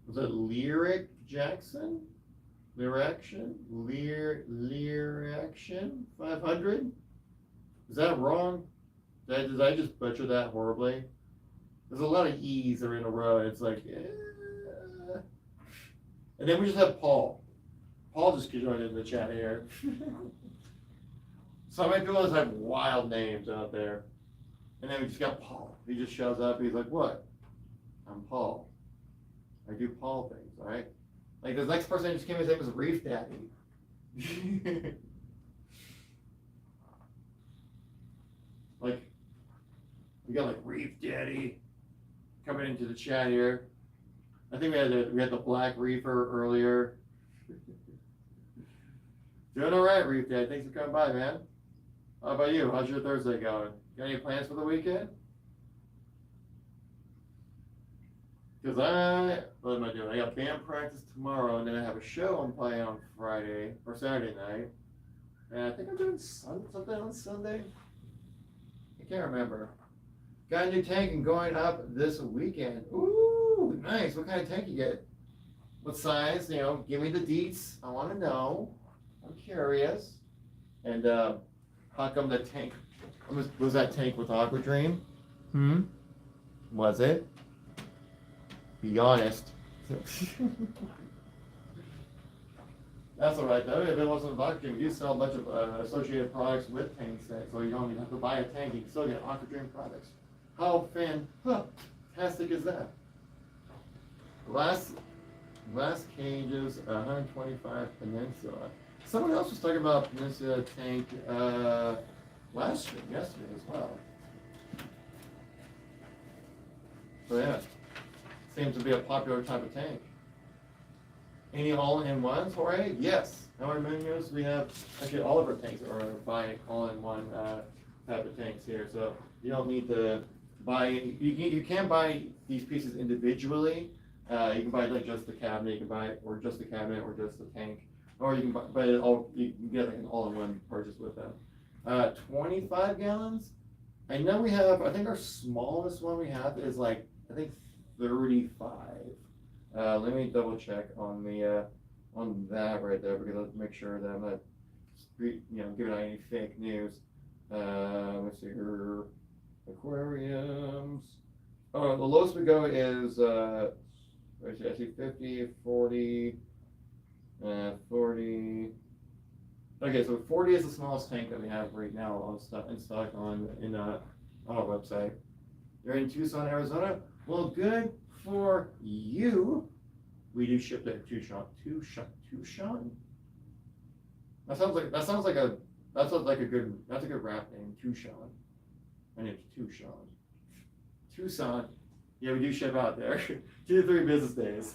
Was it Lyric Jackson? Lyraction 500. Is that wrong? Did I just butcher that horribly? There's a lot of E's that are in a row. It's like, and then we just have Paul. Paul just joined in the chat here. So many people just have wild names out there. And then we just got Paul. He just shows up. He's like, what? I'm Paul. I do Paul things, all right? Like the next person just came and said was Reef Daddy. Like, we got like Reef Daddy coming into the chat here. I think we had the Black Reefer earlier. Doing all right, Reef Daddy. Thanks for coming by, man. How about you? How's your Thursday going? Got any plans for the weekend? Because what am I doing? I got band practice tomorrow, and then I have a show I'm playing on Friday or Saturday night. And I think I'm doing something on Sunday. I can't remember. Got a new tank and going up this weekend. Ooh, nice. What kind of tank you get? What size? You know, give me the deets. I want to know. I'm curious. And how come the tank? Was that tank with Aquadream? Was it? Be honest. That's alright though. If it wasn't Aquadream, we do sell a bunch of associated products with tanks, so you don't even have to buy a tank. You can still get Aquadream products. How fantastic is that? Last cages, 125 Peninsula. Someone else was talking about Peninsula tank yesterday as well. So yeah, seems to be a popular type of tank. Any all-in-ones, Jorge? Yes. How many menus we have? Actually, all of our tanks are buying all-in-one type of tanks here. So you don't need to buy. You can buy these pieces individually. You can buy like just the cabinet. You can buy or just the cabinet or just the tank, or you can buy it all. You can get like an all-in-one purchase with them. 25 gallons. I know we have. I think our smallest one we have is like 35. Let me double check on the on that right there because let's make sure that I'm not giving out any fake news. Let's see here, aquariums. Oh, the lowest we go is I see 50, 40, 40. Okay, so 40 is the smallest tank that we have right now on stock on our website. You're in Tucson, Arizona. Well, good for you. We do ship to Tucson. Tucson. That's a good rap name. Tucson. My name's Tucson. Tucson. Yeah, we do ship out there. 2 to 3 business days.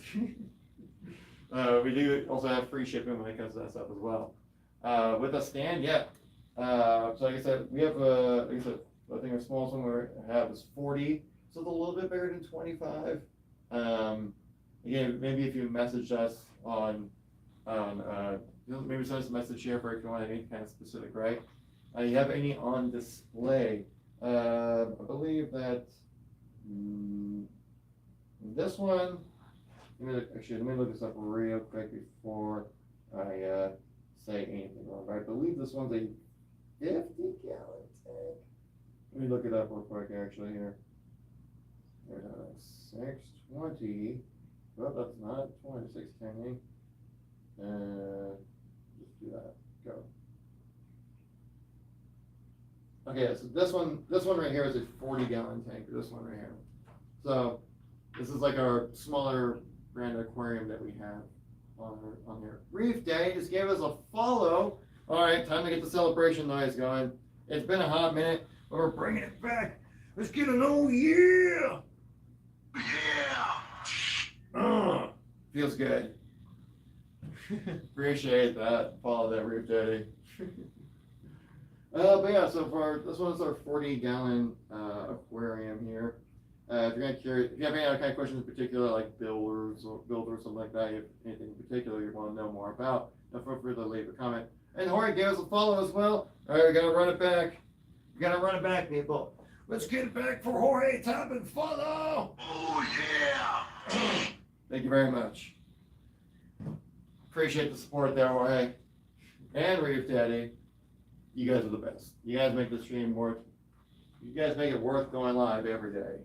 We do also have free shipping when it comes to that stuff as well. With a stand, yeah. So like I said, we have I think our smallest one we have is 40. So it's a little bit bigger than 25. Again, maybe if you message us on maybe send us a message here for if you want any kind of specific, right? You have any on display? I believe that this one. Let me look this up real quick before I say anything wrong. I believe this one's a 50-gallon tank. Let me look it up real quick actually here. 620. Well, that's not 2610. Just do that. Go. Okay, so this one right here is a 40-gallon tank. This one right here. So this is like our smaller brand aquarium that we have on here. Reef Day just gave us a follow. All right, time to get the celebration noise going. It's been a hot minute, but we're bringing it back. Let's get an oh yeah! Yeah. Feels good. Appreciate that. Follow that, Reef Daddy. But yeah, so for this one's our 40-gallon aquarium here. If you're curious, if you have any other kind of questions in particular, like builders or something like that, if anything in particular you want to know more about, feel free to leave a comment. And Jorge gave us a follow as well. All right, we gotta run it back. We gotta run it back, people. Let's get it back for Jorge. Tap and follow. Oh yeah. Thank you very much. Appreciate the support there, Jorge. And Reef Daddy. You guys are the best. You guys make the stream worth. You guys make it worth going live every day.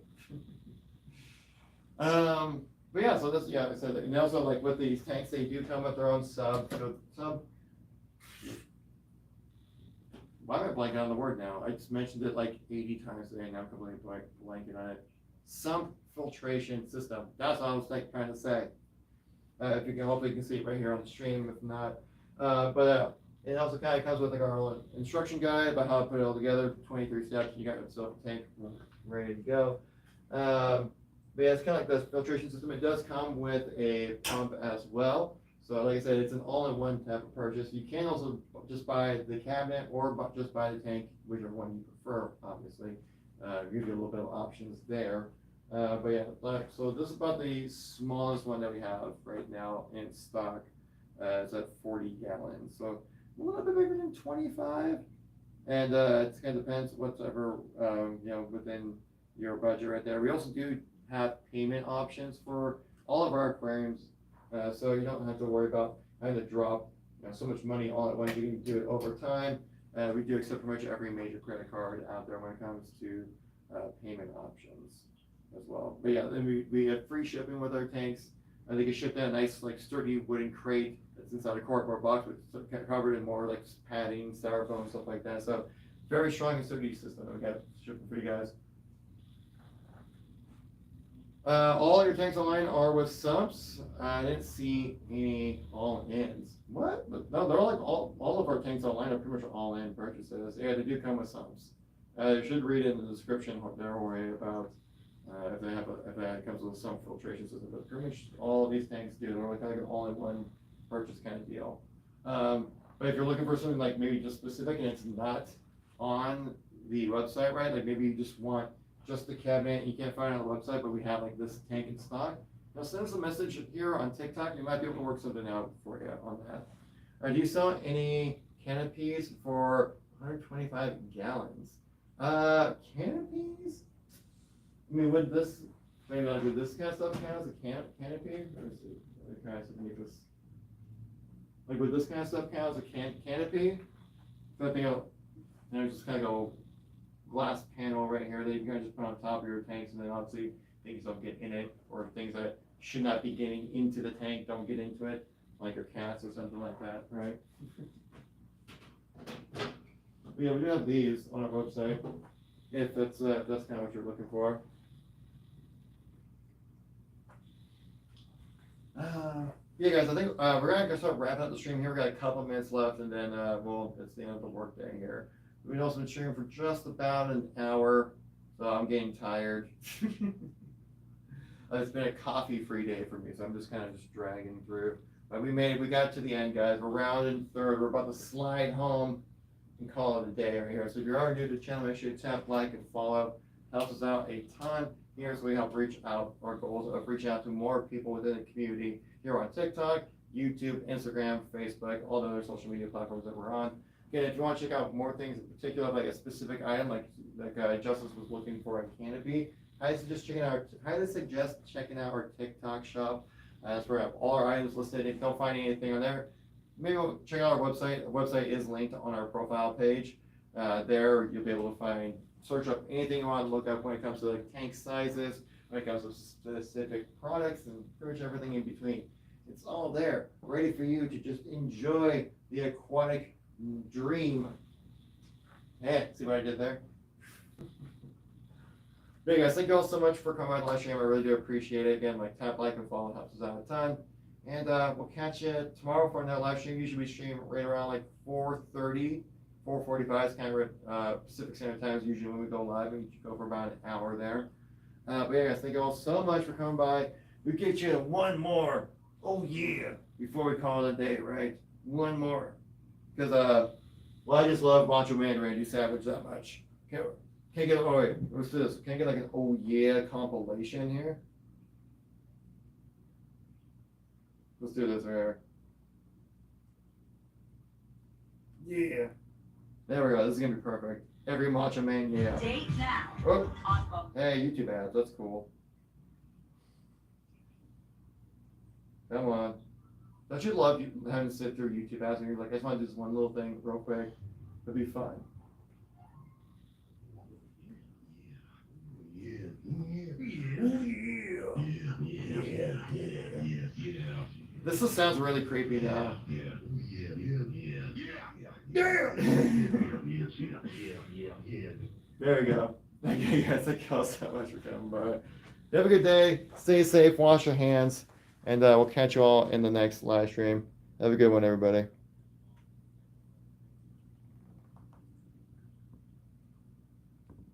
But yeah, so this, yeah, like I said, and also like with these tanks, they do come with their own sub. Why am I blanking on the word now? I just mentioned it like 80 times today, and now I'm completely blanking on it. Some filtration system. That's what I was trying to say. If you can, hopefully you can see it right here on the stream. If not, it also kind of comes with like our own instruction guide about how to put it all together. 23 steps. You got yourself a tank ready to go. But yeah, it's kind of like this filtration system. It does come with a pump as well. So like I said, it's an all-in-one type of purchase. You can also just buy the cabinet or just buy the tank, whichever one you prefer, obviously. Give you a little bit of options there. But yeah, so this is about the smallest one that we have right now in stock. It's at 40 gallons. So a little bit bigger than 25. And it kind of depends whatever, within your budget right there. We also do have payment options for all of our aquariums, so you don't have to worry about having to drop so much money all at once. You can do it over time. We do accept pretty much every major credit card out there when it comes to payment options as well. But yeah, then we have free shipping with our tanks. They get shipped in a nice like sturdy wooden crate that's inside a cardboard box with covered in more like padding, styrofoam, stuff like that. So very strong and sturdy system. We got shipping for you guys. All your tanks online are with subs. I didn't see any all-ins. What? No, they're like all of our tanks online are pretty much all-in purchases. Yeah, they do come with subs. You should read in the description what they're worried about if that comes with some filtration system. But pretty much all of these tanks do. They're like an all-in-one purchase kind of deal. But if you're looking for something like maybe just specific and it's not on the website, right? Like maybe you just want just the cabinet, you can't find it on the website, but we have like this tank in stock. Now send us a message here on TikTok. We might be able to work something out for you on that. Do you sell any canopies for 125 gallons? Canopies? I mean, would this kind of stuff count as a canopy? Or is it kind of something like this? Like, would this kind of stuff count as a canopy? So I think just kind of go glass panel right here that you can just put on top of your tanks, and then obviously things don't get in it, or things that should not be getting into the tank don't get into it, like your cats or something like that, right? But yeah, we do have these on our website if that's kind of what you're looking for. Yeah, guys, I think we're gonna start wrapping up the stream here. We got a couple minutes left, and then it's the end of the work day here. We've also been streaming for just about an hour, so I'm getting tired. It's been a coffee-free day for me, so I'm just kind of dragging through. But we got to the end, guys. We're rounding third. We're about to slide home and call it a day right here. So if you are new to the channel, make sure you tap like and follow. Helps us out a ton. Here's where we help reach out our goals of reaching out to more people within the community here on TikTok, YouTube, Instagram, Facebook, all the other social media platforms that we're on. Again, if you want to check out more things in particular, like a specific item, like Justice was looking for a canopy, I suggest checking out our TikTok shop. That's where we have all our items listed. If you don't find anything on there, maybe check out our website. The website is linked on our profile page. There you'll be able to search up anything you want to look up when it comes to like tank sizes, when it comes to specific products, and pretty much everything in between. It's all there, ready for you to just enjoy the aquatic dream. Yeah, see what I did there? But guys, thank you all so much for coming by the live stream. I really do appreciate it. Again, tap like and follow helps us out a ton. And we'll catch you tomorrow for another live stream. Usually we stream right around like 4:30, 4:45 is kind of Pacific Standard Time is usually when we go live. We go for about an hour there. But yeah, guys, thank you all so much for coming by. We get you one more. Oh yeah! Before we call it a day, right? One more. Because I just love Macho Man Randy Savage that much. Can't get let's do this. Can I get like an oh yeah compilation here? Let's do this right here. Yeah. There we go. This is gonna be perfect. Every Macho Man, yeah. Date now. Oh. Hey, YouTube ads. That's cool. Come on. Don't you love having to sit through YouTube ads and you're like, I just want to do this one little thing real quick. It'll be fun. This just sounds really creepy now. There we go. Okay, guys, thank you all so much for coming by. Have a good day. Stay safe. Wash your hands. And we'll catch you all in the next live stream. Have a good one, everybody.